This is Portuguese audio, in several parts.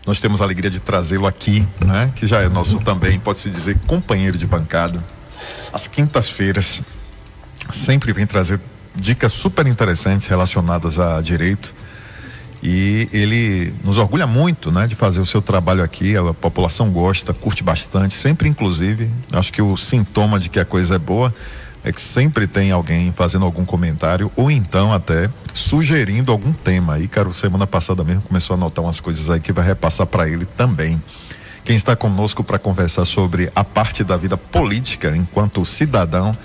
Nós temos a alegria de trazê-lo aqui, né? Que já é nosso também, pode-se dizer, companheiro de bancada. Às quintas-feiras, sempre vem trazer dicas super interessantes relacionadas a direito. E ele nos orgulha muito, né, de fazer o seu trabalho aqui. A população gosta, curte bastante, sempre, inclusive. Acho que o sintoma de que a coisa é boa é que sempre tem alguém fazendo algum comentário ou então até sugerindo algum tema. E, cara, semana passada mesmo começou a anotar umas coisas aí que vai repassar para ele também. Quem está conosco para conversar sobre a parte da vida política enquanto cidadão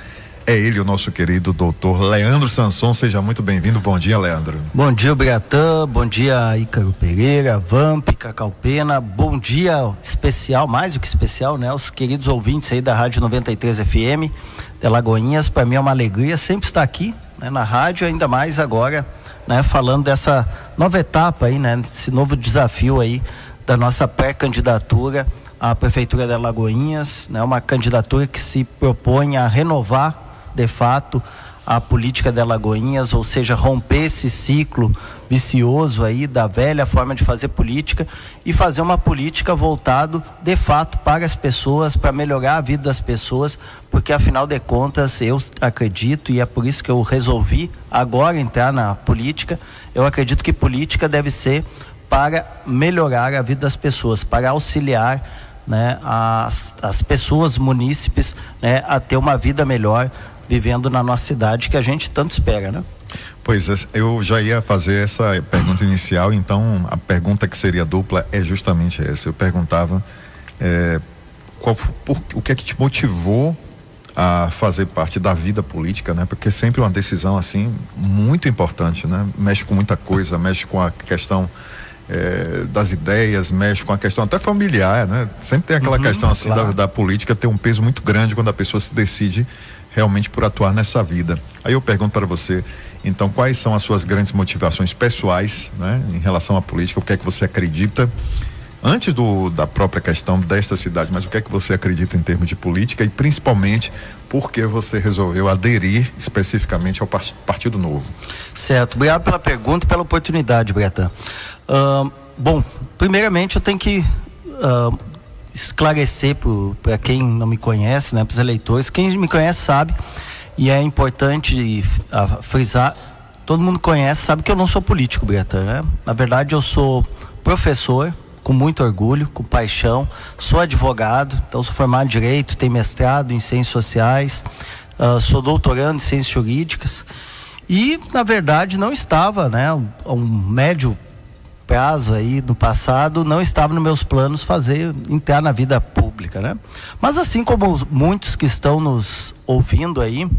é ele, o nosso querido doutor Leandro Sanson. Seja muito bem-vindo. Bom dia, Leandro. Bom dia, Biratã. Bom dia, Ícaro Pereira, Vamp, Cacau Pena. Bom dia especial, mais do que especial, né? Os queridos ouvintes aí da Rádio 93 FM de Alagoinhas. Para mim é uma alegria sempre estar aqui, né, na rádio, ainda mais agora, né, falando dessa nova etapa aí, né, desse novo desafio aí da nossa pré-candidatura à Prefeitura de Alagoinhas, né, uma candidatura que se propõe a renovar de fato a política de Alagoinhas, ou seja, romper esse ciclo vicioso aí da velha forma de fazer política e fazer uma política voltado de fato para as pessoas, para melhorar a vida das pessoas, porque afinal de contas eu acredito, e é por isso que eu resolvi agora entrar na política, eu acredito que política deve ser para melhorar a vida das pessoas, para auxiliar, né, as pessoas, munícipes, né, a ter uma vida melhor vivendo na nossa cidade, que a gente tanto espera, né? Pois é, eu já ia fazer essa pergunta inicial, então a pergunta que seria dupla é justamente essa. Eu perguntava o que é que te motivou a fazer parte da vida política, né? Porque sempre uma decisão assim muito importante, né? Mexe com muita coisa, mexe com a questão das ideias, mexe com a questão até familiar, né? Sempre tem aquela questão assim, claro, da política ter um peso muito grande quando a pessoa se decide realmente por atuar nessa vida. Aí eu pergunto para você, então, quais são as suas grandes motivações pessoais, né, em relação à política? O que é que você acredita, antes da própria questão desta cidade, mas o que é que você acredita em termos de política e principalmente por que você resolveu aderir especificamente ao Partido Novo? Certo, obrigado pela pergunta e pela oportunidade, Bretão. Bom, primeiramente eu tenho que esclarecer para quem não me conhece, né, para os eleitores. Quem me conhece sabe, e é importante frisar, todo mundo conhece, sabe que eu não sou político, Bretão, né? Na verdade eu sou professor, com muito orgulho, com paixão, sou advogado, então sou formado em Direito, tenho mestrado em Ciências Sociais, sou doutorando em Ciências Jurídicas e, na verdade, não estava, né, a um médio prazo aí no passado, não estava nos meus planos entrar na vida pública, né? Mas assim como muitos que estão nos ouvindo aí,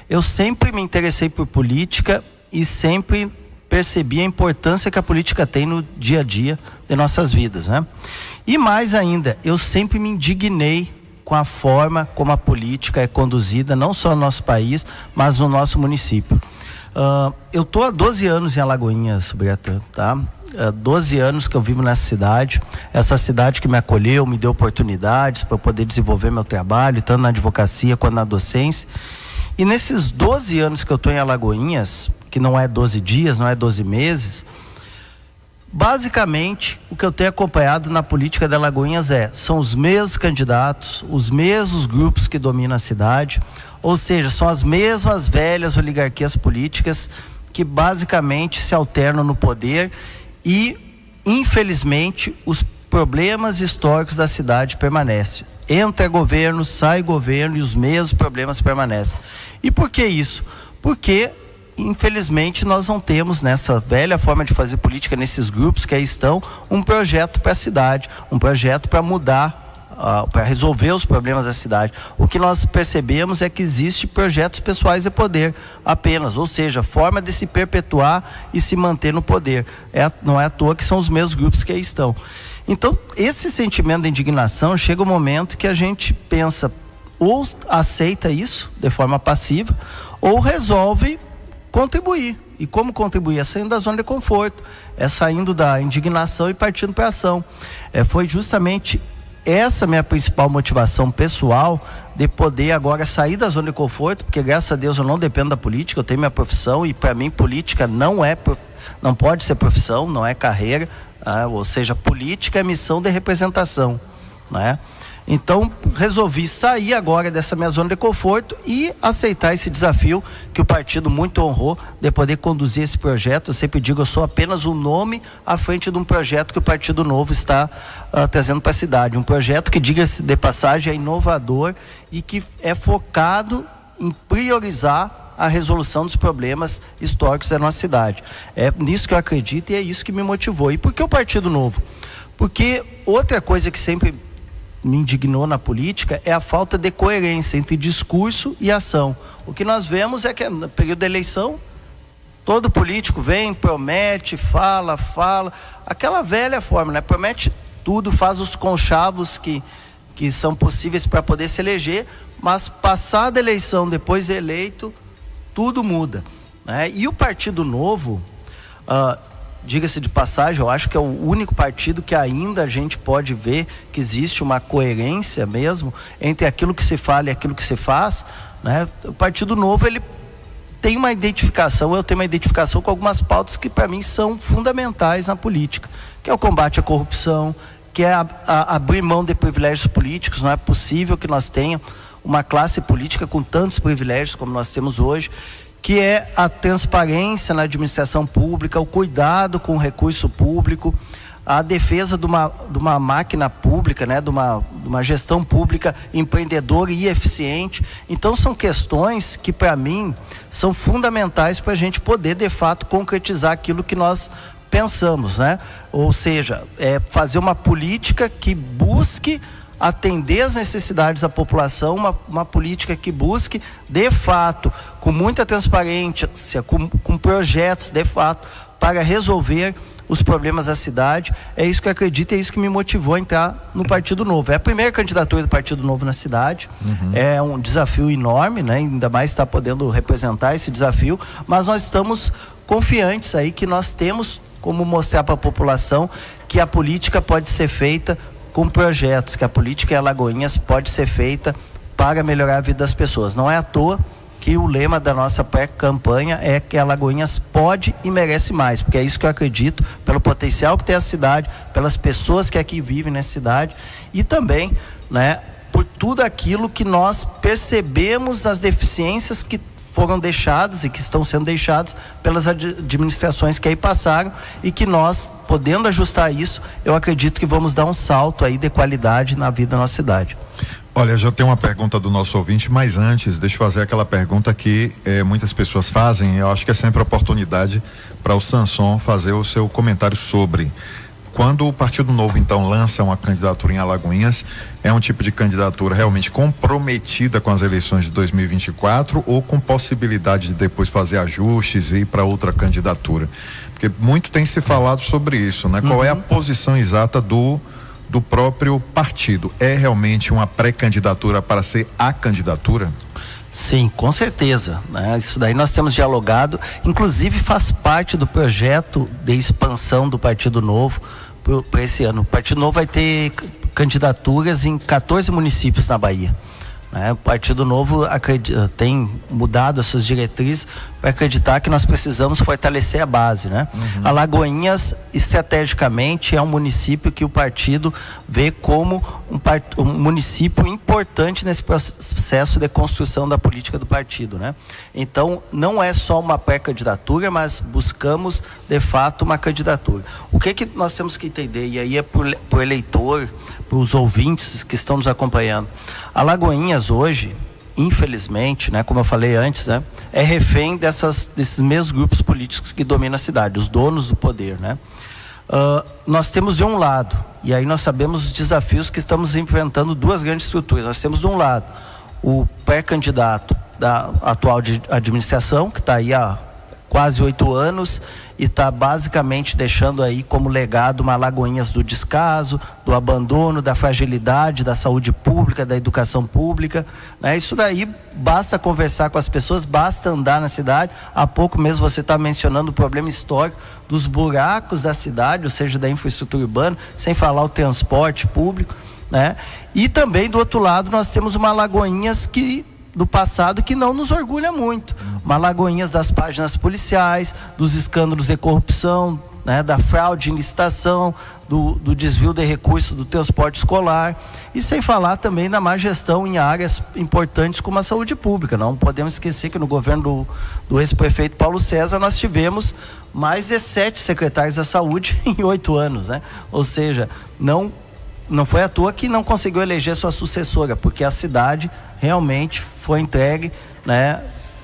eu sempre me interessei por política e sempre percebi a importância que a política tem no dia a dia de nossas vidas, né? E mais ainda, eu sempre me indignei com a forma como a política é conduzida, não só no nosso país, mas no nosso município. Eu estou há 12 anos em Alagoinhas, Bretão, tá? 12 anos que eu vivo nessa cidade, essa cidade que me acolheu, me deu oportunidades para eu poder desenvolver meu trabalho, tanto na advocacia quanto na docência. E nesses 12 anos que eu estou em Alagoinhas, que não é 12 dias, não é 12 meses, basicamente o que eu tenho acompanhado na política de Alagoinhas são os mesmos candidatos, os mesmos grupos que dominam a cidade, ou seja, são as mesmas velhas oligarquias políticas que basicamente se alternam no poder e, infelizmente, os problemas históricos da cidade permanecem. Entra governo, sai governo e os mesmos problemas permanecem. E por que isso? Porque, infelizmente, nós não temos nessa velha forma de fazer política, nesses grupos que aí estão, um projeto para a cidade, um projeto para mudar, para resolver os problemas da cidade. O que nós percebemos é que existe projetos pessoais de poder apenas, ou seja, forma de se perpetuar e se manter no poder. Não é à toa que são os mesmos grupos que aí estão. Então, esse sentimento de indignação chega um momento que a gente pensa, ou aceita isso de forma passiva, ou resolve contribuir. E como contribuir? É saindo da zona de conforto, é saindo da indignação e partindo para a ação. Foi justamente essa é a minha principal motivação pessoal, de poder agora sair da zona de conforto, porque graças a Deus eu não dependo da política, eu tenho minha profissão e para mim política não pode ser profissão, não é carreira, ou seja, política é missão de representação, né? Então resolvi sair agora dessa minha zona de conforto e aceitar esse desafio que o partido muito honrou, de poder conduzir esse projeto. Eu sempre digo, eu sou apenas um nome à frente de um projeto que o Partido Novo está trazendo para a cidade, um projeto que, diga-se de passagem, é inovador e que é focado em priorizar a resolução dos problemas históricos da nossa cidade. É nisso que eu acredito e é isso que me motivou. E por que o Partido Novo? Porque outra coisa que sempre me indignou na política é a falta de coerência entre discurso e ação. O que nós vemos é que no período da eleição, todo político vem, promete, fala, aquela velha forma, né? Promete tudo, faz os conchavos que são possíveis para poder se eleger, mas passada a eleição, depois de eleito, tudo muda, né? E o Partido Novo, diga-se de passagem, eu acho que é o único partido que ainda a gente pode ver que existe uma coerência mesmo entre aquilo que se fala e aquilo que se faz, né? O Partido Novo, ele tem uma identificação, eu tenho uma identificação com algumas pautas que para mim são fundamentais na política, que é o combate à corrupção, que é abrir mão de privilégios políticos. Não é possível que nós tenhamos uma classe política com tantos privilégios como nós temos hoje, que é a transparência na administração pública, o cuidado com o recurso público, a defesa de uma máquina pública, né, de uma gestão pública empreendedora e eficiente. Então são questões que para mim são fundamentais para a gente poder de fato concretizar aquilo que nós pensamos, né? Ou seja, fazer uma política que busque atender as necessidades da população, uma política que busque, de fato, com muita transparência, com projetos, de fato, para resolver os problemas da cidade. É isso que eu acredito e é isso que me motivou a entrar no Partido Novo. É a primeira candidatura do Partido Novo na cidade, é um desafio enorme, né? Ainda mais estar podendo representar esse desafio, mas nós estamos confiantes aí que nós temos como mostrar para a população que a política pode ser feita com projetos, que a política em Alagoinhas pode ser feita para melhorar a vida das pessoas. Não é à toa que o lema da nossa pré-campanha é que Alagoinhas pode e merece mais, porque é isso que eu acredito, pelo potencial que tem a cidade, pelas pessoas que aqui vivem nessa cidade e também, né, por tudo aquilo que nós percebemos, as deficiências que foram deixadas e que estão sendo deixadas pelas administrações que aí passaram e que nós, podendo ajustar isso, eu acredito que vamos dar um salto aí de qualidade na vida da nossa cidade. Olha, já tem uma pergunta do nosso ouvinte, mas antes, deixa eu fazer aquela pergunta que muitas pessoas fazem, eu acho que é sempre oportunidade para o Samson fazer o seu comentário sobre. Quando o Partido Novo, então, lança uma candidatura em Alagoinhas, é um tipo de candidatura realmente comprometida com as eleições de 2024 ou com possibilidade de depois fazer ajustes e ir para outra candidatura? Porque muito tem se falado sobre isso, né? Qual é a posição exata do próprio partido? É realmente uma pré-candidatura para ser a candidatura? Sim, com certeza, né? Isso daí nós temos dialogado, inclusive faz parte do projeto de expansão do Partido Novo para esse ano. O Partido Novo vai ter candidaturas em 14 municípios na Bahia, né? O Partido Novo tem mudado as suas diretrizes para acreditar que nós precisamos fortalecer a base, né? Alagoinhas, estrategicamente, é um município que o partido vê como um município importante nesse processo de construção da política do partido, né? Então, não é só uma pré-candidatura, mas buscamos, de fato, uma candidatura. O que nós temos que entender, e aí é para o eleitor, para os ouvintes que estão nos acompanhando. Alagoinhas hoje, infelizmente, né, como eu falei antes, né, é refém desses mesmos grupos políticos que dominam a cidade, os donos do poder, né? Nós temos de um lado, e aí nós sabemos os desafios que estamos enfrentando, duas grandes estruturas. Nós temos de um lado o pré-candidato da atual administração, que está aí há quase 8 anos e está basicamente deixando aí como legado uma Alagoinhas do descaso, do abandono, da fragilidade da saúde pública, da educação pública, né? Isso daí basta conversar com as pessoas, basta andar na cidade. Há pouco mesmo você está mencionando o problema histórico dos buracos da cidade, ou seja, da infraestrutura urbana, sem falar o transporte público, né? E também do outro lado nós temos uma Alagoinhas do passado que não nos orgulha muito. Uma Alagoinhas das páginas policiais, dos escândalos de corrupção, né, da fraude em licitação, do desvio de recursos do transporte escolar, e sem falar também da má gestão em áreas importantes como a saúde pública. Não podemos esquecer que no governo do ex-prefeito Paulo César nós tivemos mais de 7 secretários da saúde em 8 anos, né? Ou seja, não foi à toa que não conseguiu eleger sua sucessora, porque a cidade realmente foi entregue, né,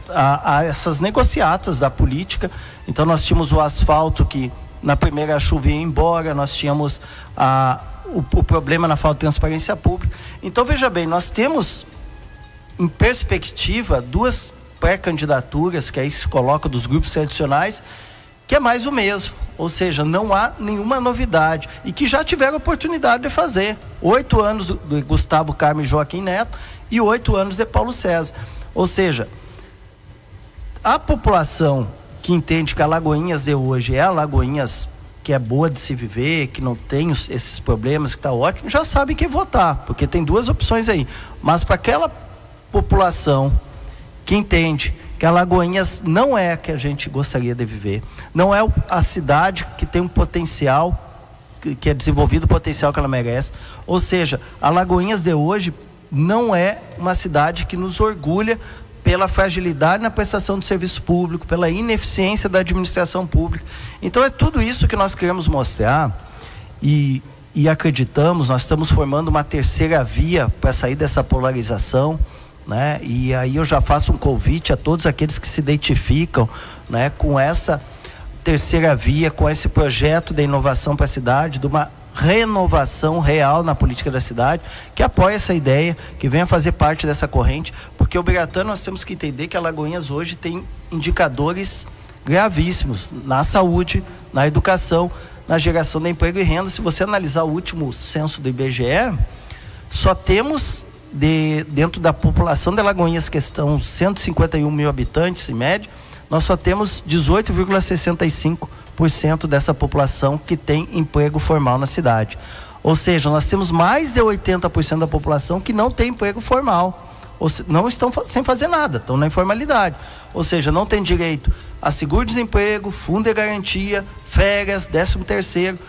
a essas negociatas da política. Então nós tínhamos o asfalto que na primeira chuva ia embora, nós tínhamos o problema na falta de transparência pública. Então veja bem, nós temos em perspectiva 2 pré-candidaturas que aí se coloca dos grupos tradicionais, que é mais o mesmo, ou seja, não há nenhuma novidade e que já tiveram oportunidade de fazer. 8 anos do Gustavo Carmo e Joaquim Neto e 8 anos de Paulo César. Ou seja, a população que entende que a Alagoinhas de hoje é a Alagoinhas que é boa de se viver, que não tem esses problemas, que está ótimo, já sabe quem votar, porque tem 2 opções aí. Mas para aquela população que entende que a Alagoinhas não é a que a gente gostaria de viver, não é a cidade que tem um potencial, que é desenvolvido o potencial que ela merece, ou seja, a Alagoinhas de hoje não é uma cidade que nos orgulha pela fragilidade na prestação do serviço público, pela ineficiência da administração pública. Então é tudo isso que nós queremos mostrar e acreditamos, nós estamos formando uma terceira via para sair dessa polarização, né? E aí eu já faço um convite a todos aqueles que se identificam, né, com essa terceira via, com esse projeto de inovação para a cidade, de uma renovação real na política da cidade, que apoia essa ideia, que venha fazer parte dessa corrente, porque o Biratã, nós temos que entender que a Alagoinhas hoje tem indicadores gravíssimos na saúde, na educação, na geração de emprego e renda. Se você analisar o último censo do IBGE, só temos dentro da população de Alagoinhas, que estão 151 mil habitantes em média, nós só temos 18,65% dessa população que tem emprego formal na cidade. Ou seja, nós temos mais de 80% da população que não tem emprego formal, não estão sem fazer nada, estão na informalidade. Ou seja, não tem direito a seguro-desemprego, fundo de garantia, férias, 13º.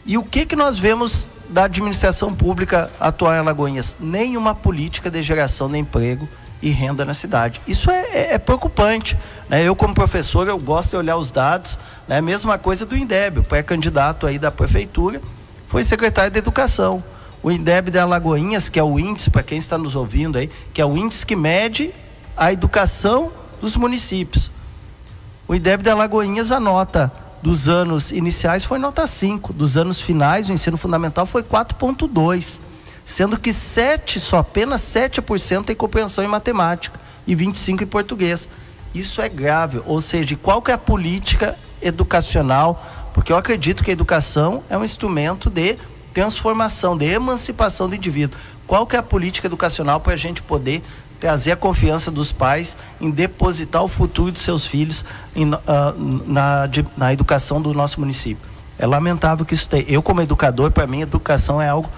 E o que nós vemos da administração pública atual em Alagoinhas? Nenhuma política de geração de emprego e renda na cidade. Isso é preocupante, né? Eu, como professor, eu gosto de olhar os dados, né? Mesma coisa do INDEB, o pré-candidato aí da prefeitura foi secretário de Educação. O INDEB de Alagoinhas, que é o índice, para quem está nos ouvindo aí, que é o índice que mede a educação dos municípios. O INDEB de Alagoinhas, a nota dos anos iniciais foi nota 5, dos anos finais, o ensino fundamental foi 4,2, sendo que apenas 7% tem compreensão em matemática e 25% em português. Isso é grave, ou seja, qual que é a política educacional? Porque eu acredito que a educação é um instrumento de transformação, de emancipação do indivíduo. Qual que é a política educacional para a gente poder trazer a confiança dos pais em depositar o futuro de seus filhos na educação do nosso município? É lamentável que isso tenha. Eu, como educador, para mim, educação é algo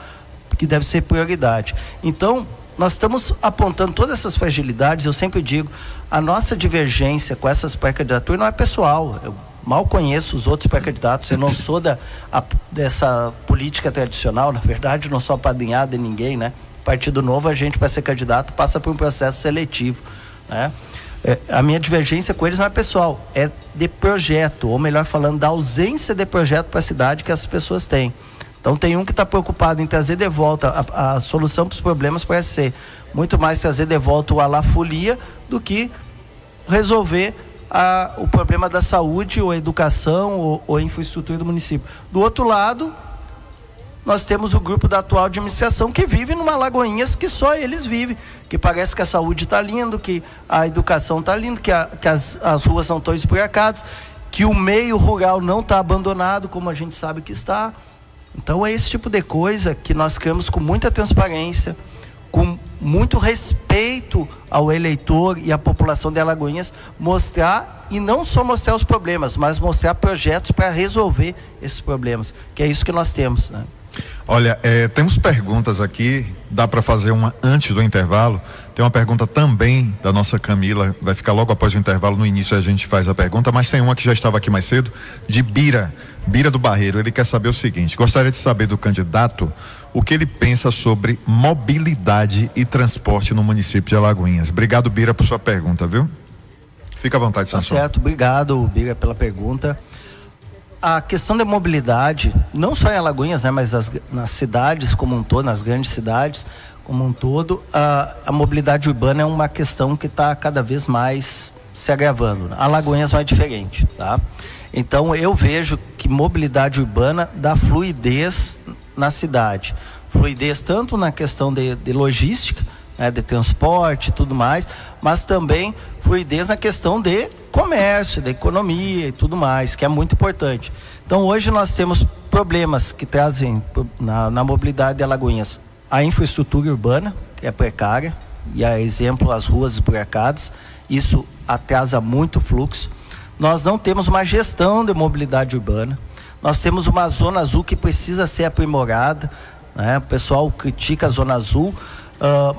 que deve ser prioridade. Então, nós estamos apontando todas essas fragilidades. Eu sempre digo, a nossa divergência com essas pré-candidaturas não é pessoal. Eu mal conheço os outros pré-candidatos, eu não sou dessa política tradicional, na verdade, não sou apadrinhado de ninguém, né? Partido Novo, a gente, para ser candidato, passa por um processo seletivo, né? A minha divergência com eles não é pessoal, é de projeto, ou melhor falando, da ausência de projeto para a cidade que as pessoas têm. Então tem um que está preocupado em trazer de volta a solução para os problemas, parece ser muito mais trazer de volta o alafolia do que resolver o problema da saúde, ou a educação, ou a infraestrutura do município. Do outro lado, nós temos o grupo da atual administração que vive numa Alagoinhas que só eles vivem, que parece que a saúde está lindo, que a educação está linda, que as ruas não estão esburacadas, que o meio rural não está abandonado, como a gente sabe que está. Então é esse tipo de coisa que nós queremos, com muita transparência, com muito respeito ao eleitor e à população de Alagoinhas, mostrar, e não só mostrar os problemas, mas mostrar projetos para resolver esses problemas, que é isso que nós temos, né? Olha, temos perguntas aqui, dá para fazer uma antes do intervalo. Tem uma pergunta também da nossa Camila, vai ficar logo após o intervalo, no início a gente faz a pergunta, mas tem uma que já estava aqui mais cedo, de Bira do Barreiro. Ele quer saber o seguinte: gostaria de saber do candidato o que ele pensa sobre mobilidade e transporte no município de Alagoinhas. Obrigado, Bira, por sua pergunta, viu? Fica à vontade, Sanson. Tá certo, obrigado, Bira, pela pergunta. A questão da mobilidade, não só em Alagoinhas, né, mas nas cidades como um todo, nas grandes cidades como um todo, a mobilidade urbana é uma questão que está cada vez mais se agravando. Alagoinhas não é diferente, tá? Então eu vejo que mobilidade urbana dá fluidez na cidade. Fluidez tanto na questão de logística, né, de transporte e tudo mais, mas também fluidez na questão de comércio, da economia e tudo mais, que é muito importante. Então hoje nós temos problemas que trazem na mobilidade de Alagoinhas a infraestrutura urbana, que é precária, e a exemplo as ruas esburacadas, isso atrasa muito o fluxo. Nós não temos uma gestão de mobilidade urbana, nós temos uma zona azul que precisa ser aprimorada, né? O pessoal critica a zona azul,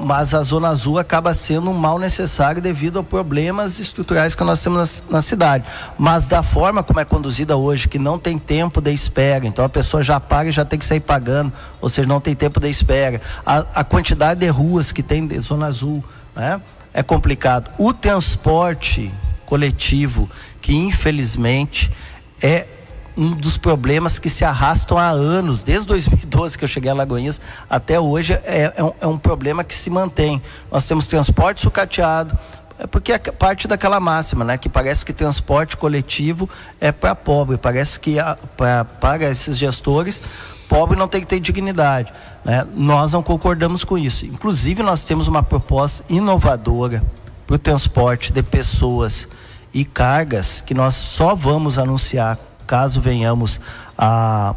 mas a zona azul acaba sendo um mal necessário devido a problemas estruturais que nós temos na cidade. Mas da forma como é conduzida hoje, que não tem tempo de espera, então a pessoa já paga e já tem que sair pagando, ou seja, não tem tempo de espera. A quantidade de ruas que tem de zona azul, né, é complicado. O transporte coletivo, que infelizmente é um dos problemas que se arrastam há anos, desde 2012 que eu cheguei a Alagoinhas até hoje, é um problema que se mantém. Nós temos transporte sucateado, porque é parte daquela máxima, né, que parece que transporte coletivo é para pobre, parece que para esses gestores, pobre não tem que ter dignidade, né? Nós não concordamos com isso. Inclusive nós temos uma proposta inovadora para o transporte de pessoas e cargas, que nós só vamos anunciar caso venhamos a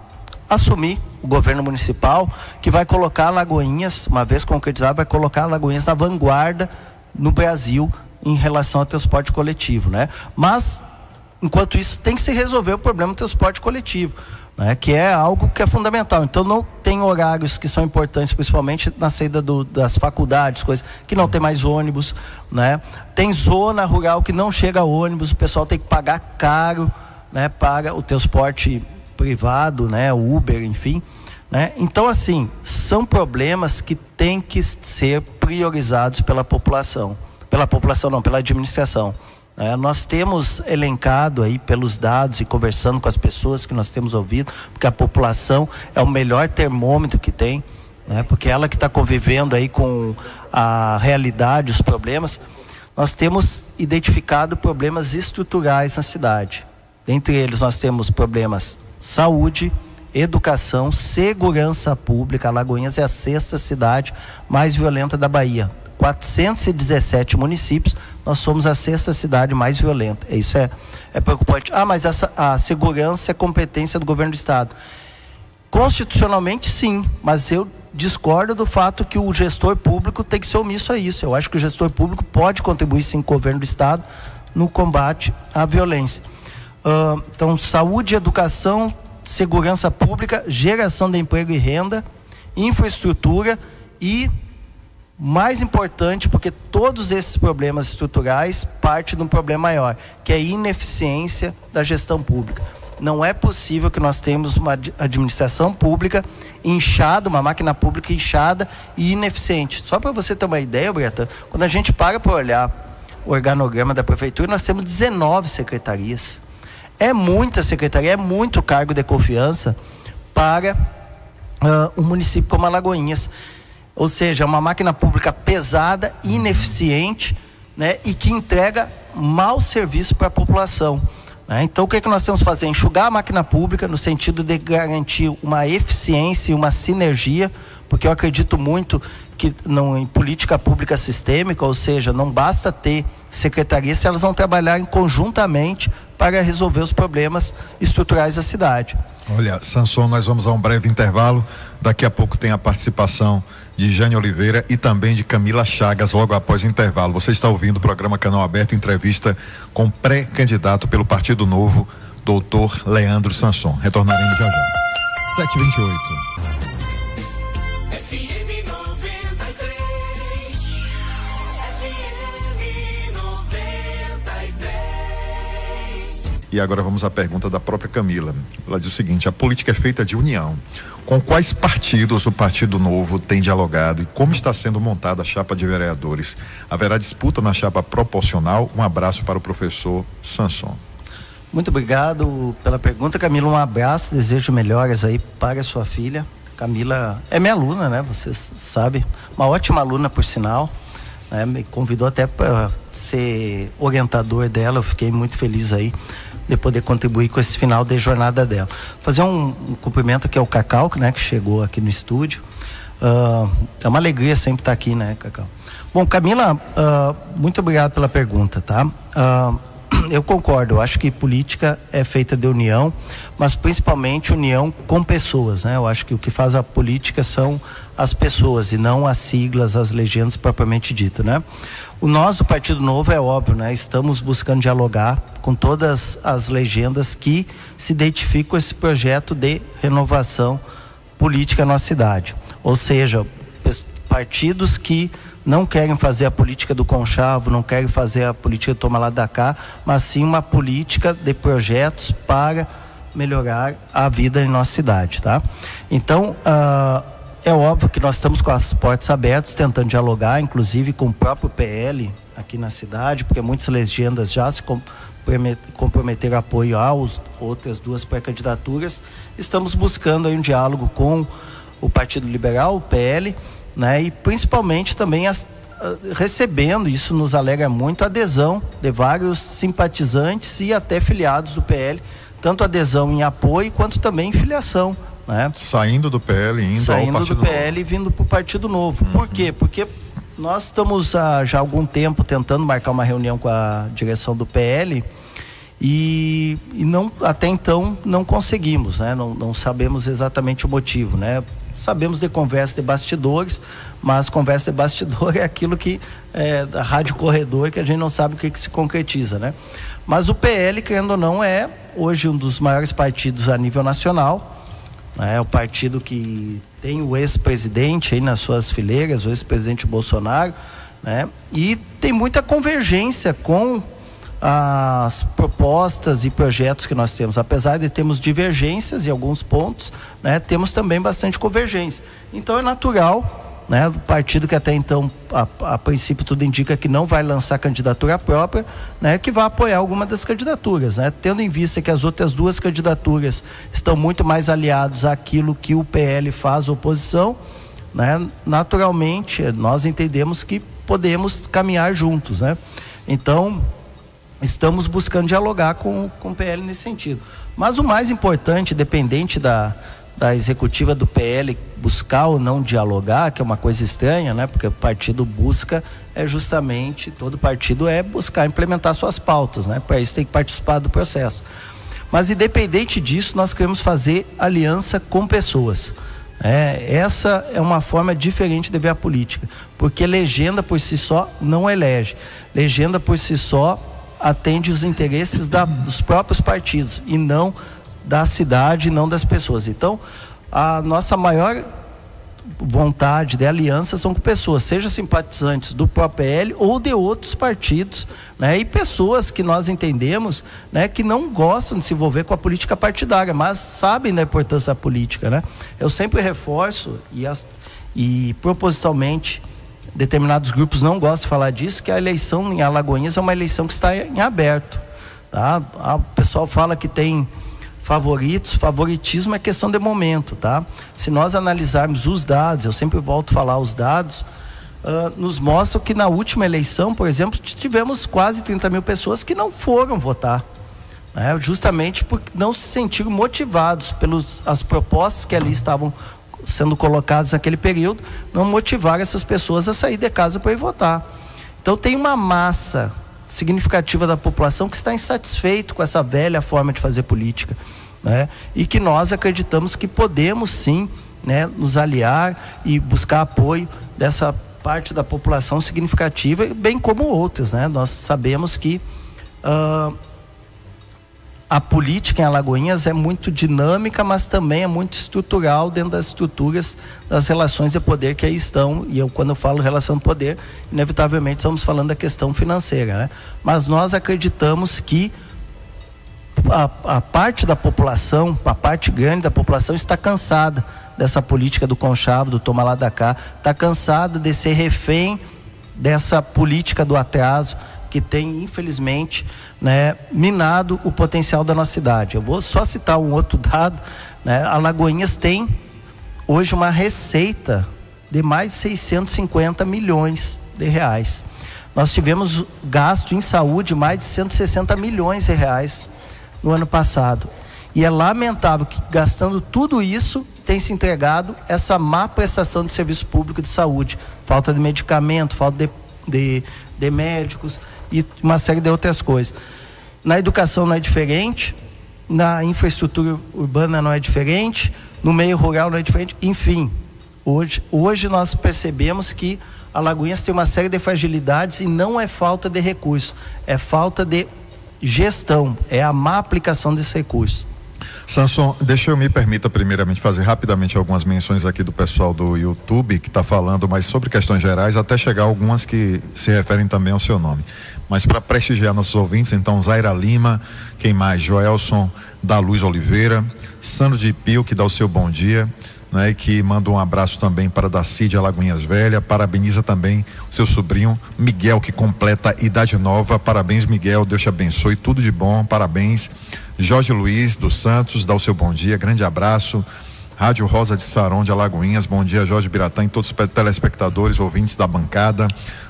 assumir o governo municipal, que vai colocar Alagoinhas, uma vez concretizado, vai colocar Alagoinhas na vanguarda no Brasil em relação ao transporte coletivo, né? Mas, enquanto isso, tem que se resolver o problema do transporte coletivo, né? Que é algo que é fundamental. Então, não tem horários que são importantes, principalmente na saída das faculdades, coisas que não tem mais ônibus, né? Tem zona rural que não chega ônibus, o pessoal tem que pagar caro, né, para o transporte privado, né, o Uber, enfim, né? Então, assim, são problemas que têm que ser priorizados pela população não, pela administração. Nós temos elencado aí pelos dados e conversando com as pessoas que nós temos ouvido, porque a população é o melhor termômetro que tem, né, porque ela que está convivendo aí com a realidade, os problemas. Nós temos identificado problemas estruturais na cidade. Entre eles nós temos problemas saúde, educação, segurança pública. Alagoinhas é a 6ª cidade mais violenta da Bahia. 417 municípios, nós somos a 6ª cidade mais violenta. Isso é preocupante. Mas a segurança é competência do governo do estado. Constitucionalmente sim, mas eu discordo do fato que o gestor público tem que ser omisso a isso. Eu acho que o gestor público pode contribuir sim com o governo do estado no combate à violência. Então, saúde, educação, segurança pública, geração de emprego e renda, infraestrutura e, mais importante, porque todos esses problemas estruturais partem de um problema maior, que é a ineficiência da gestão pública. Não é possível que nós tenhamos uma administração pública inchada, uma máquina pública inchada e ineficiente. Só para você ter uma ideia, Breta, quando a gente para olhar o organograma da prefeitura, nós temos 19 secretarias. É muita secretaria, é muito cargo de confiança para um município como Alagoinhas. Ou seja, é uma máquina pública pesada, ineficiente, né, e que entrega mau serviço para a população, né? Então, o que nós temos que fazer? Enxugar a máquina pública no sentido de garantir uma eficiência e uma sinergia, porque eu acredito muito que em política pública sistêmica, ou seja, não basta ter secretarias se elas não trabalharem conjuntamente para resolver os problemas estruturais da cidade. Olha, Sanson, nós vamos a um breve intervalo. Daqui a pouco tem a participação de Jane Oliveira e também de Camila Chagas logo após o intervalo. Você está ouvindo o programa Canal Aberto, entrevista com pré-candidato pelo Partido Novo, doutor Leandro Sanson. Retornaremos já já. 7h28. aqui, agora vamos à pergunta da própria Camila. Ela diz o seguinte: a política é feita de união. Com quais partidos o Partido Novo tem dialogado e como está sendo montada a chapa de vereadores? Haverá disputa na chapa proporcional? Um abraço para o professor Sanson. Muito obrigado pela pergunta, Camila. Um abraço, desejo melhoras aí para a sua filha. Camila é minha aluna, né? Você sabe, uma ótima aluna, por sinal, né? Me convidou até para ser orientador dela. Eu fiquei muito feliz aí de poder contribuir com esse final de jornada dela. Fazer um cumprimento aqui ao Cacau, né, que chegou aqui no estúdio. É uma alegria sempre estar aqui, né, Cacau? Bom, Camila, muito obrigado pela pergunta, tá? Eu concordo, eu acho que política é feita de união, mas principalmente união com pessoas, né? Eu acho que o que faz a política são as pessoas e não as siglas, as legendas propriamente dita, né? O nosso Partido Novo é óbvio, né? Estamos buscando dialogar com todas as legendas que se identificam com esse projeto de renovação política na nossa cidade. Ou seja, partidos que não querem fazer a política do conchavo, não querem fazer a política do toma lá da cá, mas sim uma política de projetos para melhorar a vida em nossa cidade, tá? Então, é óbvio que nós estamos com as portas abertas, tentando dialogar, inclusive com o próprio PL aqui na cidade, porque muitas legendas já se comprometeram a apoio às outras duas pré-candidaturas. Estamos buscando aí um diálogo com o Partido Liberal, o PL, né? E principalmente também recebendo, isso nos alegra muito, a adesão de vários simpatizantes e até filiados do PL, tanto adesão em apoio quanto também em filiação, né? Saindo do PL e indo ao Partido Novo. Saindo do PL e vindo para o Partido Novo. Por quê? Porque nós estamos já há algum tempo tentando marcar uma reunião com a direção do PL e não, até então não conseguimos, né? Não sabemos exatamente o motivo, né? Sabemos de conversa de bastidores, mas conversa de bastidor é aquilo que da rádio corredor, que a gente não sabe o que se concretiza, né? Mas o PL, querendo ou não, é hoje um dos maiores partidos a nível nacional, né? É o partido que tem o ex-presidente aí nas suas fileiras, o ex-presidente Bolsonaro, né? E tem muita convergência com as propostas e projetos que nós temos. Apesar de termos divergências em alguns pontos, né, temos também bastante convergência. Então é natural, né, o partido que até então a princípio tudo indica que não vai lançar candidatura própria, né, que vai apoiar alguma das candidaturas, né, tendo em vista que as outras duas candidaturas estão muito mais aliados àquilo que o PL faz oposição, né, naturalmente nós entendemos que podemos caminhar juntos, né? Então estamos buscando dialogar com o PL nesse sentido. Mas o mais importante, dependente da executiva do PL buscar ou não dialogar, que é uma coisa estranha, né? Porque o partido busca, justamente, todo partido buscar implementar suas pautas, né? Para isso tem que participar do processo. Mas independente disso, nós queremos fazer aliança com pessoas. Essa é uma forma diferente de ver a política, porque legenda por si só não elege. Legenda por si só atende os interesses dos próprios partidos e não da cidade, não das pessoas. Então, a nossa maior vontade de aliança são com pessoas, seja simpatizantes do próprio PL ou de outros partidos, né? E pessoas que nós entendemos, né, que não gostam de se envolver com a política partidária, mas sabem da importância da política, né? Eu sempre reforço e propositalmente determinados grupos não gostam de falar disso, que a eleição em Alagoinhas é uma eleição que está em aberto, tá? O pessoal fala que tem favoritos, favoritismo é questão de momento, tá? Se nós analisarmos os dados, eu sempre volto a falar, os dados nos mostram que na última eleição, por exemplo, tivemos quase 30 mil pessoas que não foram votar, né? Justamente porque não se sentiram motivados pelas propostas que ali estavam sendo colocadas naquele período, não motivaram essas pessoas a sair de casa para ir votar. Então tem uma massa significativa da população que está insatisfeito com essa velha forma de fazer política, né? E que nós acreditamos que podemos sim, né, nos aliar e buscar apoio dessa parte da população significativa, bem como outras, né? Nós sabemos que a política em Alagoinhas é muito dinâmica, mas também é muito estrutural dentro das estruturas das relações de poder que aí estão. E quando eu falo relação de poder, inevitavelmente estamos falando da questão financeira, né? Mas nós acreditamos que a parte da população, a parte grande da população está cansada dessa política do conchavo, do toma lá da cá, está cansada de ser refém dessa política do atraso que tem, infelizmente, né, minado o potencial da nossa cidade. Eu vou só citar um outro dado, né? Alagoinhas tem hoje uma receita de mais de 650 milhões de reais. Nós tivemos gasto em saúde mais de 160 milhões de reais no ano passado. E é lamentável que, gastando tudo isso, tem se entregado essa má prestação de serviço público de saúde. Falta de medicamento, falta de médicos e uma série de outras coisas. Na educação não é diferente, na infraestrutura urbana não é diferente, no meio rural não é diferente, enfim. Hoje nós percebemos que Alagoinhas tem uma série de fragilidades e não é falta de recurso, é falta de gestão, é a má aplicação desse recurso. Samson, deixa eu me permita primeiramente fazer rapidamente algumas menções aqui do pessoal do YouTube que está falando, mas sobre questões gerais, até chegar algumas que se referem também ao seu nome. Mas para prestigiar nossos ouvintes, então, Zaira Lima, quem mais? Joelson da Luz Oliveira, Sandro de Pio, que dá o seu bom dia, né, e que manda um abraço também para Daci de Alagoinhas Velha, parabeniza também o seu sobrinho Miguel, que completa idade nova. Parabéns, Miguel, Deus te abençoe, tudo de bom, parabéns. Jorge Luiz dos Santos dá o seu bom dia, grande abraço. Rádio Rosa de Saron de Alagoinhas, bom dia, Jorge Biratã e todos os telespectadores, ouvintes da bancada.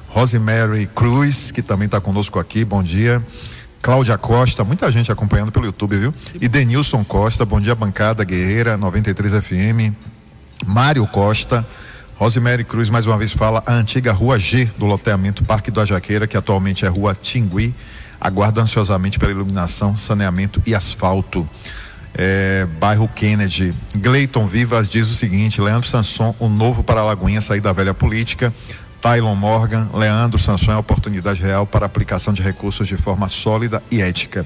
Rosemary Cruz, que também está conosco aqui, bom dia. Cláudia Costa, muita gente acompanhando pelo YouTube, viu? E Denilson Costa, bom dia, bancada Guerreira 93 FM. Mário Costa, Rosemary Cruz mais uma vez fala, a antiga Rua G do loteamento Parque da Jaqueira, que atualmente é Rua Tingui, aguarda ansiosamente pela iluminação, saneamento e asfalto. Bairro Kennedy. Gleiton Vivas diz o seguinte: Leandro Samson, o novo para Alagoinha, sair da velha política. Tylon Morgan, Leandro Samson é a oportunidade real para a aplicação de recursos de forma sólida e ética.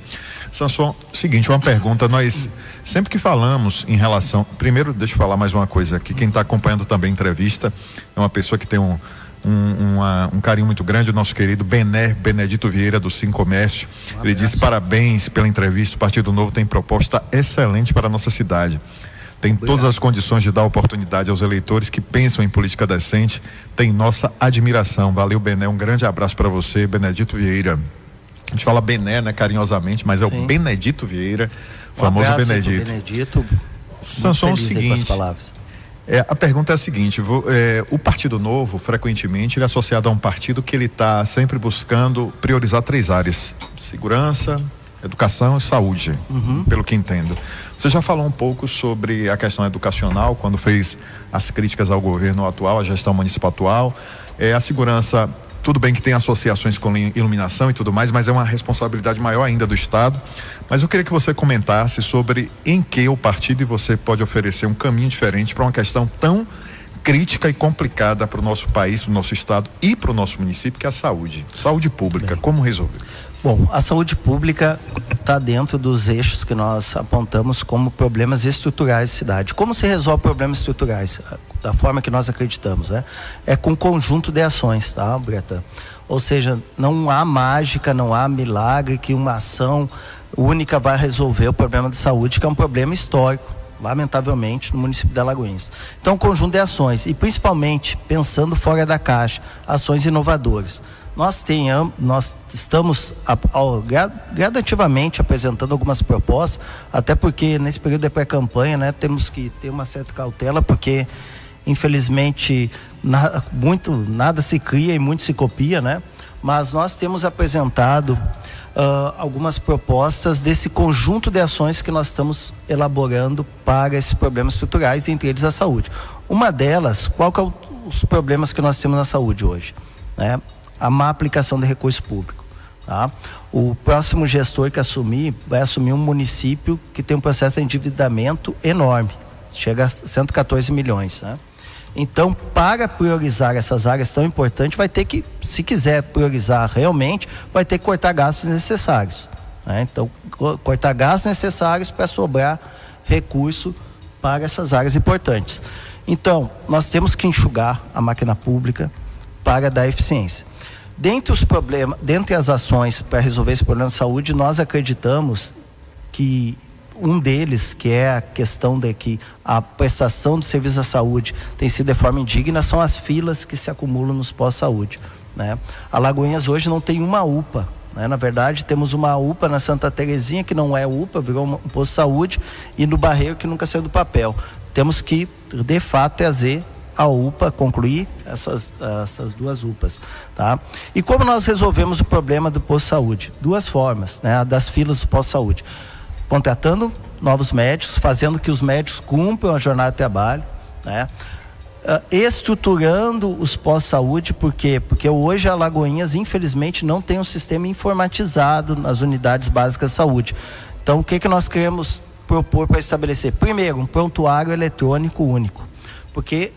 Samson, seguinte, uma pergunta, nós sempre que falamos em relação, primeiro deixa eu falar mais uma coisa aqui, quem está acompanhando também a entrevista é uma pessoa que tem um carinho muito grande, o nosso querido Benedito Vieira do Sim Comércio. Ele disse parabéns pela entrevista, o Partido Novo tem proposta excelente para a nossa cidade. Tem todas as condições de dar oportunidade aos eleitores que pensam em política decente. Tem nossa admiração. Valeu, Bené. Um grande abraço para você, Benedito Vieira. A gente fala Bené, né, carinhosamente, mas é Sim. O Benedito Vieira, famoso Benedito. Samson, é o seguinte. A pergunta é a seguinte: o Partido Novo, frequentemente, ele é associado a um partido que ele está sempre buscando priorizar 3 áreas: segurança, educação e saúde, pelo que entendo. Você já falou um pouco sobre a questão educacional, quando fez as críticas ao governo atual, à gestão municipal atual. A segurança, tudo bem que tem associações com iluminação e tudo mais, mas é uma responsabilidade maior ainda do Estado. Mas eu queria que você comentasse sobre em que o partido e você pode oferecer um caminho diferente para uma questão tão crítica e complicada para o nosso país, para o nosso Estado e para o nosso município, que é a saúde. Saúde pública, como resolver? Bom, a saúde pública está dentro dos eixos que nós apontamos como problemas estruturais da cidade. Como se resolve problemas estruturais? Da forma que nós acreditamos, né? É com um conjunto de ações, tá, Breta? Ou seja, não há mágica, não há milagre que uma ação única vai resolver o problema de saúde, que é um problema histórico, lamentavelmente, no município de Alagoinhas. Então, um conjunto de ações, e principalmente pensando fora da caixa, ações inovadoras. Nós estamos gradativamente apresentando algumas propostas, até porque nesse período de pré-campanha, né, temos que ter uma certa cautela, porque infelizmente nada se cria e muito se copia, né? Mas nós temos apresentado algumas propostas desse conjunto de ações que nós estamos elaborando para esses problemas estruturais, entre eles a saúde. Uma delas, qual que é os problemas que nós temos na saúde hoje, né? A má aplicação de recurso público, tá? O próximo gestor que assumir, vai assumir um município que tem um processo de endividamento enorme, chega a 114 milhões, né? Então, para priorizar essas áreas tão importantes, vai ter que, se quiser priorizar realmente, vai ter que cortar gastos necessários, né? Então, cortar gastos necessários para sobrar recurso para essas áreas importantes. Então, nós temos que enxugar a máquina pública para dar eficiência. Dentre as ações para resolver esse problema de saúde, nós acreditamos que um deles, que é a questão de que a prestação do serviço à saúde tem sido de forma indigna, são as filas que se acumulam nos pós-saúde, né? Alagoinhas hoje não tem uma UPA, né? Na verdade, temos uma UPA na Santa Terezinha, que não é UPA, virou um posto de saúde, e no Barreiro, que nunca saiu do papel. Temos que, de fato, trazer a UPA, concluir essas duas UPAs, tá? E como nós resolvemos o problema do posto de saúde? Duas formas, né? Das filas do posto de saúde: contratando novos médicos, fazendo que os médicos cumpram a jornada de trabalho, né? Estruturando os pós-saúde. Por quê? Porque hoje a Alagoinhas, infelizmente, não tem um sistema informatizado nas unidades básicas de saúde. Então, o que nós queremos propor para estabelecer? Primeiro, um prontuário eletrônico único, porque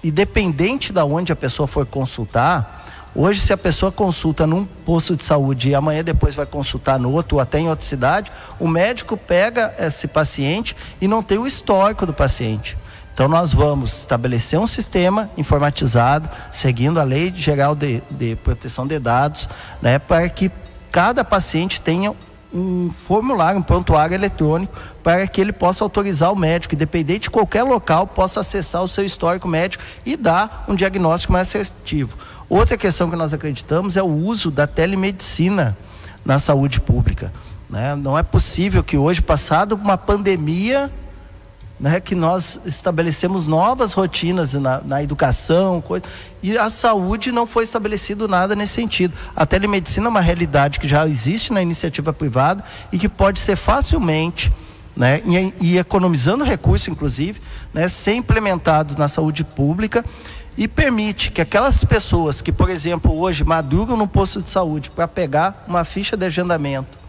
independente de onde a pessoa for consultar, hoje, se a pessoa consulta num posto de saúde e amanhã depois vai consultar no outro ou até em outra cidade, o médico pega esse paciente e não tem o histórico do paciente. Então nós vamos estabelecer um sistema informatizado, seguindo a Lei Geral de Proteção de Dados, né, para que cada paciente tenha um formulário, um prontuário eletrônico, para que ele possa autorizar o médico, independente de qualquer local, possa acessar o seu histórico médico e dar um diagnóstico mais assertivo. Outra questão que nós acreditamos é o uso da telemedicina na saúde pública, né? Não é possível que hoje, passado uma pandemia, né, que nós estabelecemos novas rotinas na educação, e a saúde não foi estabelecido nada nesse sentido. A telemedicina é uma realidade que já existe na iniciativa privada e que pode ser facilmente, né, e economizando recursos, inclusive, né, ser implementado na saúde pública, e permite que aquelas pessoas que, por exemplo, hoje madrugam no posto de saúde para pegar uma ficha de agendamento,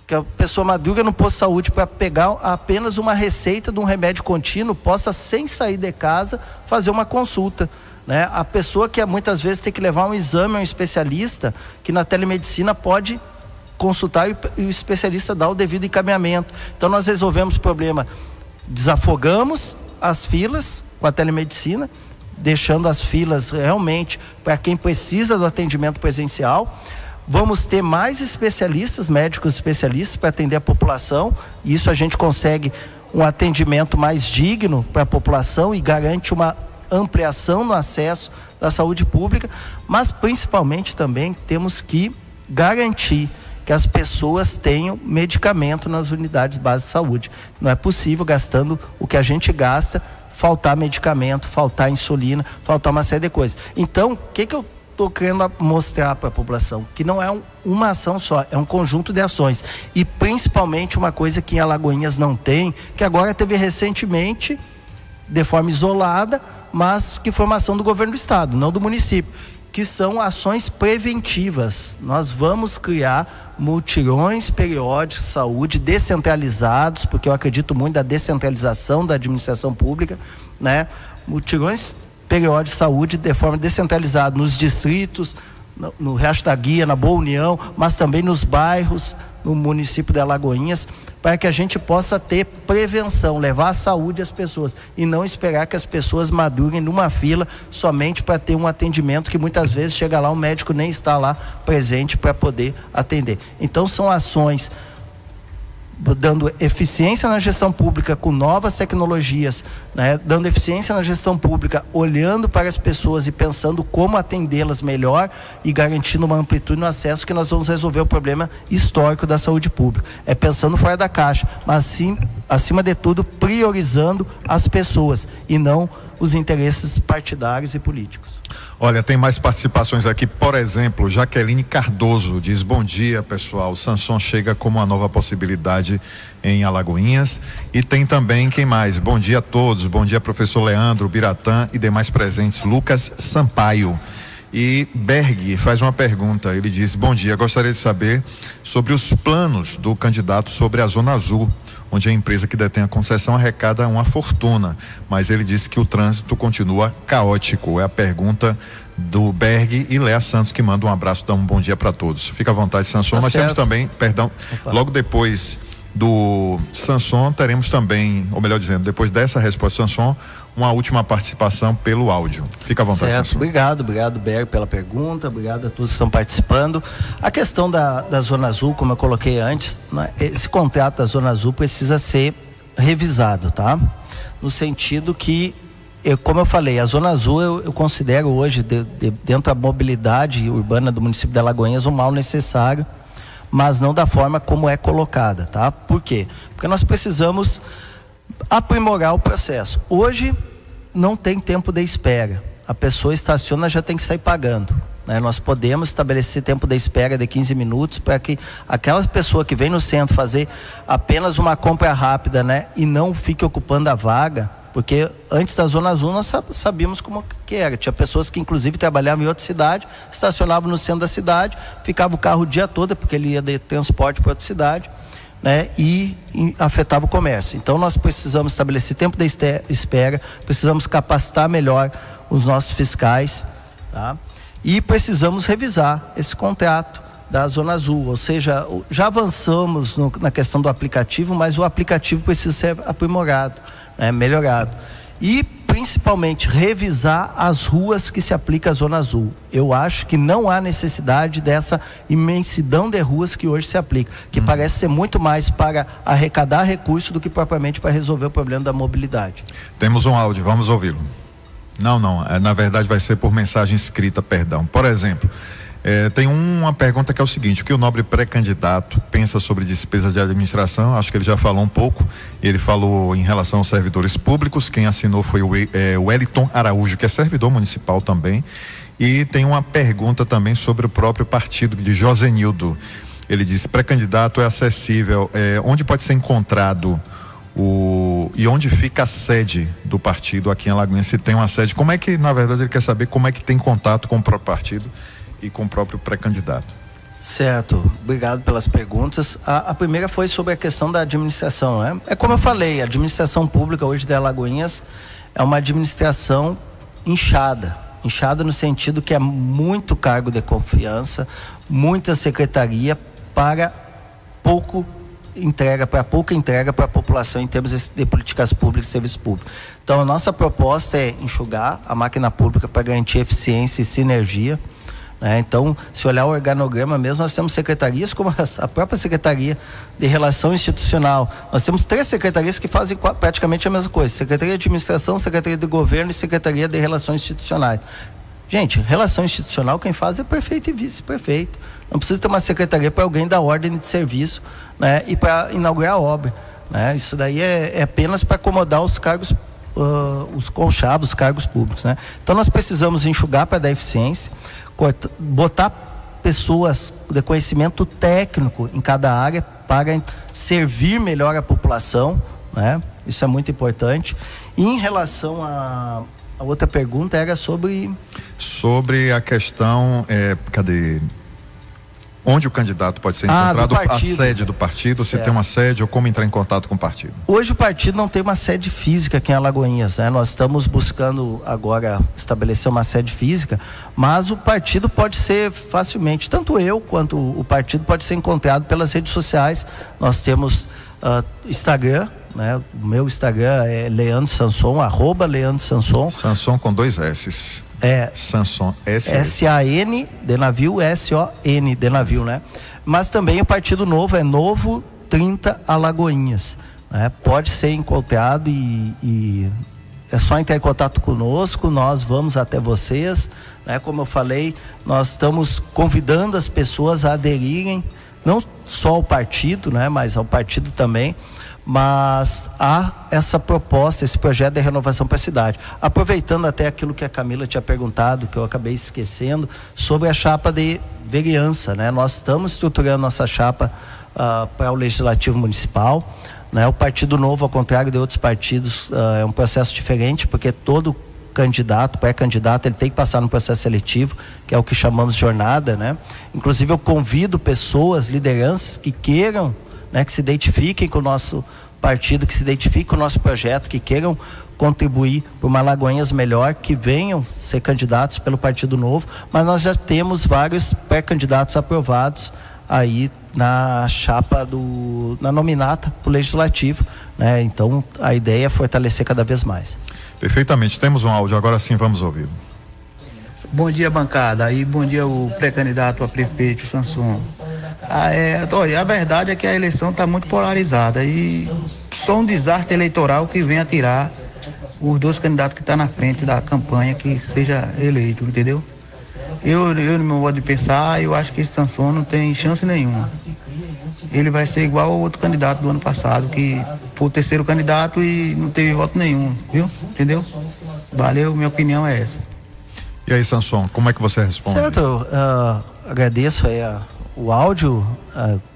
que a pessoa madruga no posto de saúde para pegar apenas uma receita de um remédio contínuo, possa, sem sair de casa, fazer uma consulta, né? A pessoa que muitas vezes tem que levar um exame a um especialista, que na telemedicina pode consultar e o especialista dá o devido encaminhamento. Então nós resolvemos o problema, desafogamos as filas com a telemedicina, deixando as filas realmente para quem precisa do atendimento presencial. Vamos ter mais especialistas, médicos especialistas, para atender a população. Isso a gente consegue um atendimento mais digno para a população e garante uma ampliação no acesso da saúde pública, mas principalmente também temos que garantir que as pessoas tenham medicamento nas unidades básicas de saúde. Não é possível, gastando o que a gente gasta, faltar medicamento, faltar insulina, faltar uma série de coisas. Então, o que eu estou querendo mostrar para a população? Que não é uma ação só, é um conjunto de ações. E principalmente uma coisa que em Alagoinhas não tem, que agora teve recentemente, de forma isolada, mas que foi uma ação do governo do estado, não do município, que são ações preventivas. Nós vamos criar mutirões periódicos de saúde descentralizados, porque eu acredito muito na descentralização da administração pública, né? Mutirões periódicos de saúde de forma descentralizada nos distritos, no Riacho da Guia, na Boa União, mas também nos bairros, no município de Alagoinhas, para que a gente possa ter prevenção, levar a saúde às pessoas e não esperar que as pessoas madruguem numa fila somente para ter um atendimento que muitas vezes chega lá, o médico nem está lá presente para poder atender. Então são ações dando eficiência na gestão pública com novas tecnologias, né? Dando eficiência na gestão pública, olhando para as pessoas e pensando como atendê-las melhor e garantindo uma amplitude no acesso, que nós vamos resolver o problema histórico da saúde pública. É pensando fora da caixa, mas sim, acima de tudo, priorizando as pessoas e não os interesses partidários e políticos. Olha, tem mais participações aqui. Por exemplo, Jaqueline Cardoso diz: bom dia, pessoal. O Samson chega como uma nova possibilidade em Alagoinhas. E tem também, quem mais? Bom dia a todos. Bom dia, professor Leandro, Biratã e demais presentes. Lucas Sampaio. E Berg faz uma pergunta. Ele diz: bom dia, gostaria de saber sobre os planos do candidato sobre a Zona Azul, onde a empresa que detém a concessão arrecada uma fortuna, mas ele disse que o trânsito continua caótico. É a pergunta do Berg. E Léa Santos, que manda um abraço, dá um bom dia para todos. Fica à vontade, Samson. Nós temos também, logo depois do Samson, teremos também, ou melhor dizendo, depois dessa resposta do Samson, uma última participação pelo áudio. Fica à vontade, certo. Samson. Obrigado, Berg, pela pergunta, obrigado a todos que estão participando. A questão da Zona Azul, como eu coloquei antes, né, esse contrato da Zona Azul precisa ser revisado, tá? No sentido que, como eu falei, a Zona Azul eu considero hoje, dentro da mobilidade urbana do município de Alagoinhas, um mal necessário, mas não da forma como é colocada, tá? Por quê? Porque nós precisamos aprimorar o processo. Hoje não tem tempo de espera. A pessoa estaciona, já tem que sair pagando, né? Nós podemos estabelecer tempo de espera de 15 minutos para que aquela pessoa que vem no centro fazer apenas uma compra rápida, né, e não fique ocupando a vaga. Porque antes da Zona Azul nós sabíamos como que era. Tinha pessoas que inclusive trabalhavam em outra cidade, estacionavam no centro da cidade, ficava o carro o dia todo, porque ele ia de transporte para outra cidade, né? E afetava o comércio. Então nós precisamos estabelecer tempo de espera, precisamos capacitar melhor os nossos fiscais, tá? E precisamos revisar esse contrato da Zona Azul, ou seja, já avançamos na questão do aplicativo, mas o aplicativo precisa ser aprimorado, né, melhorado. E principalmente revisar as ruas que se aplica a Zona Azul. Eu acho que não há necessidade dessa imensidão de ruas que hoje se aplica, que parece ser muito mais para arrecadar recursos do que propriamente para resolver o problema da mobilidade. Temos um áudio, vamos ouvi-lo. Não, na verdade vai ser por mensagem escrita, perdão. Por exemplo, tem uma pergunta que é o seguinte: o que o nobre pré-candidato pensa sobre despesas de administração? Acho que ele já falou um pouco. Ele falou em relação aos servidores públicos. Quem assinou foi o Wellington Araújo, que é servidor municipal também. E tem uma pergunta também sobre o próprio partido, de Josenildo. Ele disse: pré-candidato é acessível, onde pode ser encontrado e onde fica a sede do partido aqui em Alagoinhas? Se tem uma sede, como é que, na verdade, ele quer saber como é que tem contato com o próprio partido e com o próprio pré-candidato. Certo, obrigado pelas perguntas. A primeira foi sobre a questão da administração, né? É como eu falei, a administração pública hoje de Alagoinhas é uma administração inchada no sentido que é muito cargo de confiança, muita secretaria para pouca entrega para a população em termos de políticas públicas e serviços públicos. Então a nossa proposta é enxugar a máquina pública para garantir eficiência e sinergia. Então, se olhar o organograma mesmo, nós temos secretarias como a própria Secretaria de Relação Institucional. Nós temos 3 secretarias que fazem praticamente a mesma coisa: Secretaria de Administração, Secretaria de Governo e Secretaria de Relações Institucionais. Gente, relação institucional quem faz é prefeito e vice-prefeito. Não precisa ter uma secretaria para alguém dar ordem de serviço, né, e para inaugurar a obra, né? Isso daí é apenas para acomodar os cargos, os conchavos, os cargos públicos, né? Então nós precisamos enxugar para dar eficiência, botar pessoas de conhecimento técnico em cada área para servir melhor a população, né? Isso é muito importante. E em relação a outra pergunta era sobre a questão, onde o candidato pode ser encontrado, a sede do partido, certo. Se tem uma sede ou como entrar em contato com o partido. Hoje o partido não tem uma sede física aqui em Alagoinhas, né? Nós estamos buscando agora estabelecer uma sede física, mas o partido pode ser facilmente, tanto eu quanto o partido pode ser encontrado pelas redes sociais. Nós temos Instagram, né? O meu Instagram é Leandro Samson, @LeandroSamson. Samson com 2 S's. Samson, S-A-N de navio, S-O-N de navio, né? Mas também o Partido Novo é Novo 30 Alagoinhas, né? Pode ser encontrado e é só entrar em contato conosco, nós vamos até vocês, né? Como eu falei, nós estamos convidando as pessoas a aderirem, não só ao partido, né? Mas ao partido também. Mas há essa proposta, esse projeto de renovação para a cidade. Aproveitando até aquilo que a Camila tinha perguntado, que eu acabei esquecendo, sobre a chapa de vereança, né? Nós estamos estruturando nossa chapa para o Legislativo Municipal, né? O Partido Novo, ao contrário de outros partidos, é um processo diferente, porque todo candidato, pré-candidato, ele tem que passar no processo seletivo, que é o que chamamos de jornada, né? Inclusive eu convido pessoas, lideranças que queiram, né, que se identifiquem com o nosso partido, que se identifiquem com o nosso projeto, que queiram contribuir para uma Alagoinhas melhor, que venham ser candidatos pelo Partido Novo, mas nós já temos vários pré-candidatos aprovados aí na chapa na nominata para o Legislativo, né? Então a ideia é fortalecer cada vez mais. Perfeitamente, temos um áudio, agora sim vamos ouvir. Bom dia, bancada, e bom dia o pré-candidato a prefeito, Samson. Olha, a verdade é que a eleição está muito polarizada e só um desastre eleitoral que venha tirar os dois candidatos que estão na frente da campanha que seja eleito, entendeu? Eu no meu modo de pensar, eu acho que esse Samson não tem chance nenhuma. Ele vai ser igual ao outro candidato do ano passado, que foi o terceiro candidato e não teve voto nenhum, viu? Entendeu? Valeu, minha opinião é essa. E aí, Samson, como é que você responde? Certo, agradeço aí o áudio,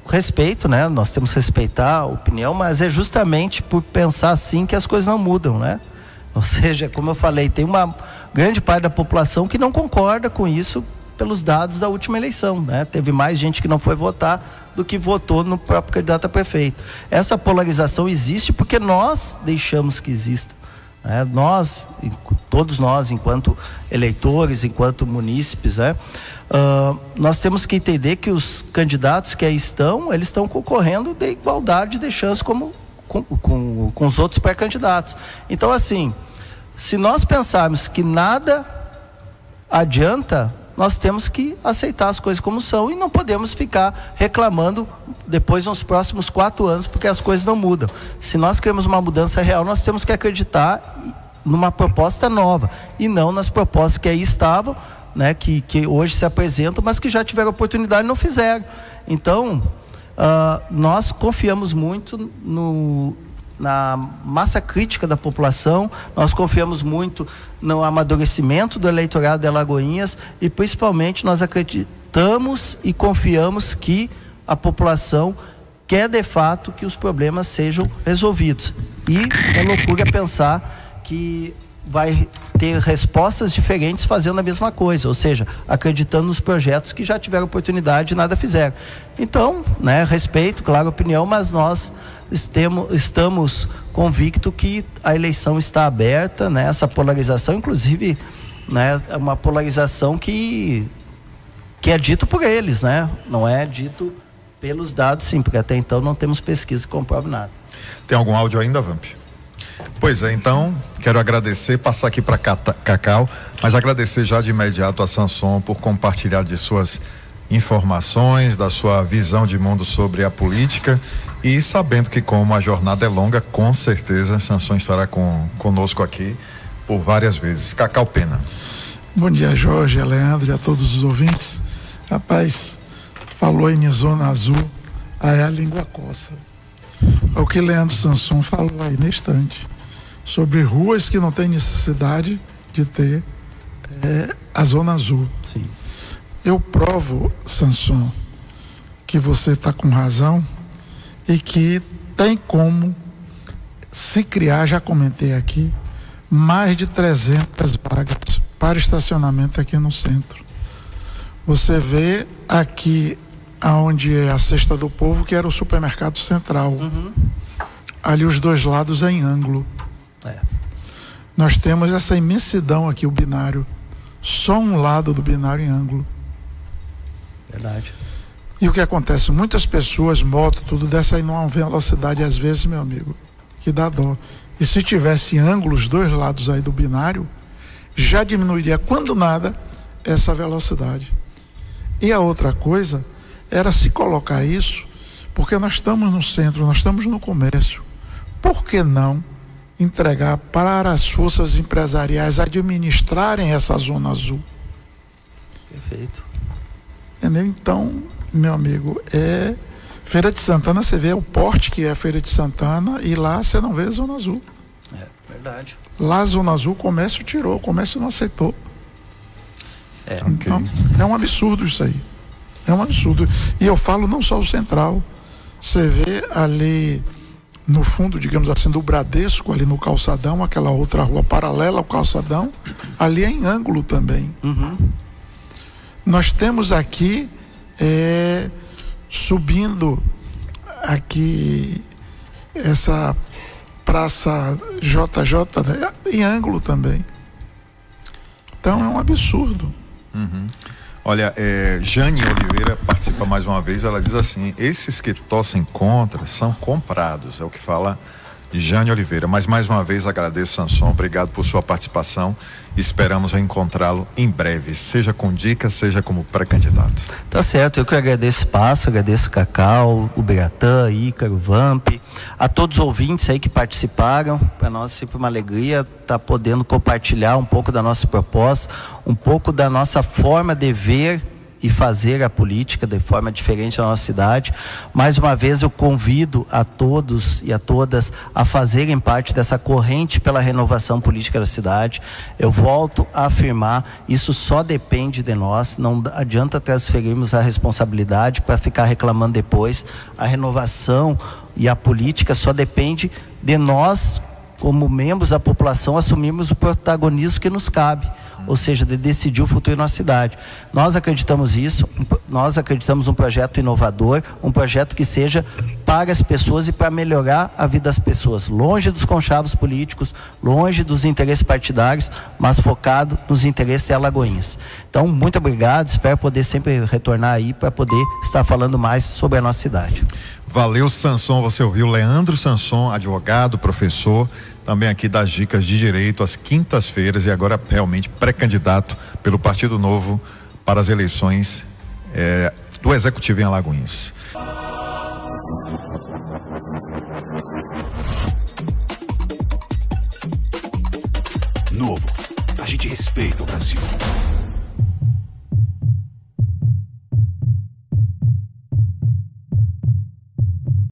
respeito, né? Nós temos que respeitar a opinião, mas é justamente por pensar assim que as coisas não mudam, né? Ou seja, como eu falei, tem uma grande parte da população que não concorda com isso pelos dados da última eleição, né? Teve mais gente que não foi votar do que votou no próprio candidato a prefeito. Essa polarização existe porque nós deixamos que exista. Todos nós, enquanto eleitores, enquanto munícipes, né? Nós temos que entender que os candidatos que aí estão, eles estão concorrendo de igualdade de chance com os outros pré-candidatos. Então, assim, se nós pensarmos que nada adianta, nós temos que aceitar as coisas como são e não podemos ficar reclamando depois nos próximos 4 anos porque as coisas não mudam. Se nós queremos uma mudança real, nós temos que acreditar numa proposta nova e não nas propostas que aí estavam, né, que hoje se apresentam, mas que já tiveram oportunidade e não fizeram. Então, nós confiamos muito na massa crítica da população, nós confiamos muito no amadurecimento do eleitorado de Alagoinhas e principalmente nós acreditamos e confiamos que a população quer de fato que os problemas sejam resolvidos. E é loucura pensar que vai ter respostas diferentes fazendo a mesma coisa, ou seja, acreditando nos projetos que já tiveram oportunidade e nada fizeram. Então, né, respeito, claro, a opinião, mas nós estamos convictos que a eleição está aberta, né? Essa polarização, inclusive, né, é uma polarização que é dito por eles, né? Não é dito pelos dados, sim, porque até então não temos pesquisa que comprove nada. Tem algum áudio ainda, Vamp? Pois é, então, quero agradecer, passar aqui para Cacau, mas agradecer já de imediato a Samson por compartilhar de suas informações, da sua visão de mundo sobre a política e sabendo que como a jornada é longa, com certeza Samson estará conosco aqui por várias vezes. Cacau Pena. Bom dia, Jorge, a Leandro e a todos os ouvintes. Rapaz, falou em Zona Azul, aí a língua coça. É o que Leandro Samson falou aí na estante, sobre ruas que não tem necessidade de ter a Zona Azul. Sim. Eu provo, Samson, que você está com razão e que tem como se criar, já comentei aqui, mais de 300 vagas para estacionamento aqui no centro. Você vê aqui aonde é a Cesta do Povo, que era o supermercado central. Uhum. Ali os dois lados é em ângulo. Nós temos essa imensidão aqui, o binário. Só um lado do binário em ângulo. Verdade. E o que acontece? Muitas pessoas, moto, tudo dessa aí numa velocidade, às vezes, meu amigo, que dá dó. E se tivesse ângulo, os dois lados aí do binário, já diminuiria, quando nada, essa velocidade. E a outra coisa era se colocar isso, porque nós estamos no centro, nós estamos no comércio. Por que não entregar para as forças empresariais administrarem essa Zona Azul? Perfeito. Entendeu? Então, meu amigo, Feira de Santana, você vê o porte que é a Feira de Santana e lá você não vê a Zona Azul. Verdade. Lá a Zona Azul, o comércio tirou, o comércio não aceitou. Então, Okay. é um absurdo isso aí. É um absurdo. E eu falo não só o central. Você vê ali no fundo, digamos assim, do Bradesco, ali no calçadão, aquela outra rua paralela ao calçadão, ali é em ângulo também. Uhum. Nós temos aqui subindo aqui essa praça JJ, né, em ângulo também. Então é um absurdo. Uhum. Olha, Jane Oliveira participa mais uma vez, ela diz assim: esses que tossem contra são comprados, é o que fala Jane Oliveira. Mas mais uma vez agradeço, Sanson, obrigado por sua participação. Esperamos encontrá-lo em breve, seja com dicas, seja como pré-candidato. Tá certo, eu que agradeço o espaço, agradeço o Cacau, o Biratã, Ícaro, o Vamp, a todos os ouvintes aí que participaram. Para nós é sempre uma alegria estar podendo compartilhar um pouco da nossa proposta, um pouco da nossa forma de ver e fazer a política de forma diferente na nossa cidade. Mais uma vez eu convido a todos e a todas a fazerem parte dessa corrente pela renovação política da cidade. Eu volto a afirmar, isso só depende de nós, não adianta transferirmos a responsabilidade para ficar reclamando depois. A renovação e a política só depende de nós, como membros da população, assumirmos o protagonismo que nos cabe, ou seja, de decidir o futuro da nossa cidade. Nós acreditamos isso, nós acreditamos num projeto inovador, um projeto que seja para as pessoas e para melhorar a vida das pessoas, longe dos conchavos políticos, longe dos interesses partidários, mas focado nos interesses de Alagoinhas. Então, muito obrigado, espero poder sempre retornar aí para poder estar falando mais sobre a nossa cidade. Valeu, Sanson. Você ouviu Leandro Sanson, advogado, professor, também aqui das dicas de direito às quintas-feiras e agora realmente pré-candidato pelo Partido Novo para as eleições do Executivo em Alagoinhas. Novo, a gente respeita o Brasil.